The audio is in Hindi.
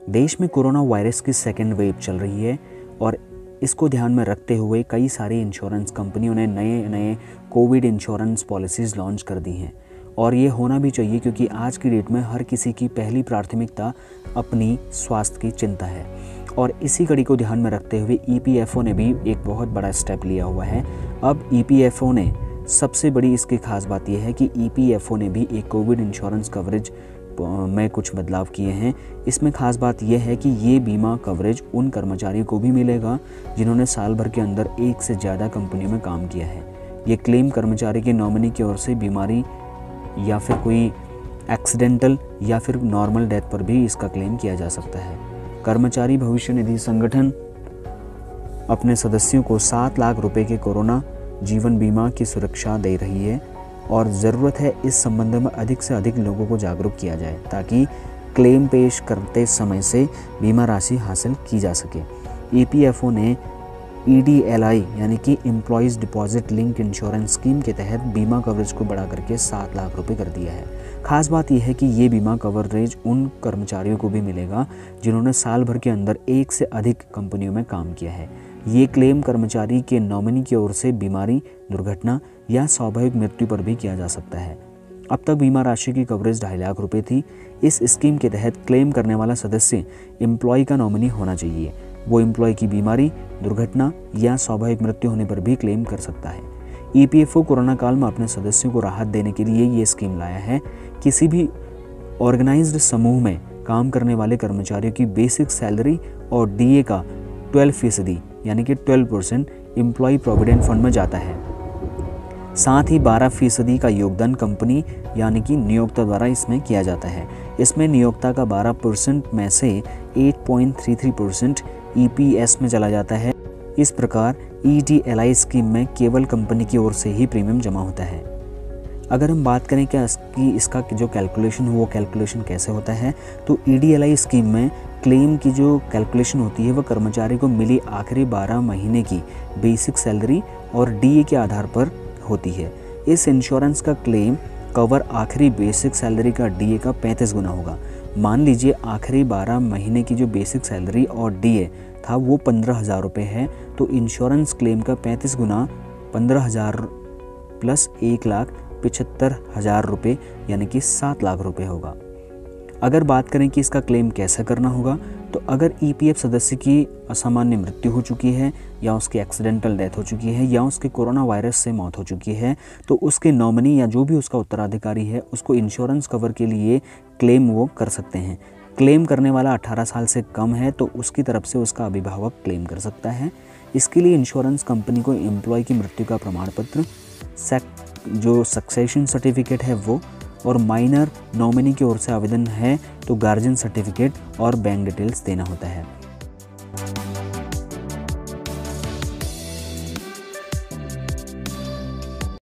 देश में कोरोना वायरस की सेकेंड वेव चल रही है और इसको ध्यान में रखते हुए कई सारी इंश्योरेंस कंपनियों ने नए नए कोविड इंश्योरेंस पॉलिसीज़ लॉन्च कर दी हैं और ये होना भी चाहिए क्योंकि आज की डेट में हर किसी की पहली प्राथमिकता अपनी स्वास्थ्य की चिंता है। और इसी कड़ी को ध्यान में रखते हुए EPFO ने भी एक बहुत बड़ा स्टेप लिया हुआ है। अब EPFO ने सबसे बड़ी इसकी खास बात यह है कि EPFO ने भी एक कोविड इंश्योरेंस कवरेज में कुछ बदलाव किए हैं। इसमें खास बात यह है कि ये बीमा कवरेज उन कर्मचारियों को भी मिलेगा जिन्होंने साल भर के अंदर एक से ज़्यादा कंपनियों में काम किया है। ये क्लेम कर्मचारी के नॉमिनी की ओर से बीमारी या फिर कोई एक्सीडेंटल या फिर नॉर्मल डेथ पर भी इसका क्लेम किया जा सकता है। कर्मचारी भविष्य निधि संगठन अपने सदस्यों को 7 लाख रुपए के कोरोना जीवन बीमा की सुरक्षा दे रही है और ज़रूरत है इस संबंध में अधिक से अधिक लोगों को जागरूक किया जाए ताकि क्लेम पेश करते समय से बीमा राशि हासिल की जा सके। EPFO ने EDLI यानी कि employees deposit link insurance scheme के तहत बीमा कवरेज को बढ़ा करके 7 लाख रुपए कर दिया है। खास बात यह है कि ये बीमा कवरेज उन कर्मचारियों को भी मिलेगा जिन्होंने साल भर के अंदर एक से अधिक कंपनियों में काम किया है। ये क्लेम कर्मचारी के नॉमिनी की ओर से बीमारी, दुर्घटना या स्वाभाविक मृत्यु पर भी किया जा सकता है। अब तक बीमा राशि की कवरेज 2.5 लाख रुपए थी। इस स्कीम के तहत क्लेम करने वाला सदस्य एम्प्लॉय का नॉमिनी होना चाहिए। वो एम्प्लॉय की बीमारी, दुर्घटना या स्वाभाविक मृत्यु होने पर भी क्लेम कर सकता है। EPFO कोरोना काल में अपने सदस्यों को राहत देने के लिए ये स्कीम लाया है। किसी भी ऑर्गेनाइज्ड समूह में काम करने वाले कर्मचारियों की बेसिक सैलरी और DA का 12% यानी कि 12% एम्प्लॉय प्रोविडेंट फंड में जाता है। साथ ही 12% का योगदान कंपनी यानी कि नियोक्ता द्वारा इसमें किया जाता है। इसमें नियोक्ता का 12% में से 8.33% EPS में चला जाता है। इस प्रकार EDLI स्कीम में केवल कंपनी की ओर से ही प्रीमियम जमा होता है। अगर हम बात करें कि इसका जो कैलकुलेशन हो वो कैलकुलेशन कैसे होता है, तो EDLI स्कीम में क्लेम की जो कैलकुलेशन होती है वह कर्मचारी को मिली आखिरी 12 महीने की बेसिक सैलरी और DA के आधार पर होती है। इस इंश्योरेंस का क्लेम कवर आखिरी बेसिक सैलरी का DA का 35 गुना होगा। मान लीजिए आखिरी 12 महीने की जो बेसिक सैलरी और DA था वो 15,000 रुपये है, तो इंश्योरेंस क्लेम का 35 गुना 15,000 प्लस 1,75,000 रुपये यानी कि 7 लाख रुपये होगा। अगर बात करें कि इसका क्लेम कैसे करना होगा, तो अगर EPF सदस्य की असामान्य मृत्यु हो चुकी है या उसकी एक्सीडेंटल डेथ हो चुकी है या उसके कोरोना वायरस से मौत हो चुकी है, तो उसके नॉमिनी या जो भी उसका उत्तराधिकारी है उसको इंश्योरेंस कवर के लिए क्लेम वो कर सकते हैं। क्लेम करने वाला 18 साल से कम है तो उसकी तरफ से उसका अभिभावक क्लेम कर सकता है। इसके लिए इंश्योरेंस कंपनी को एम्प्लॉय की मृत्यु का प्रमाण पत्र, जो सक्सेशन सर्टिफिकेट है वो, और माइनर नॉमिनी की ओर से आवेदन है तो गार्जियन सर्टिफिकेट और बैंक डिटेल्स देना होता है।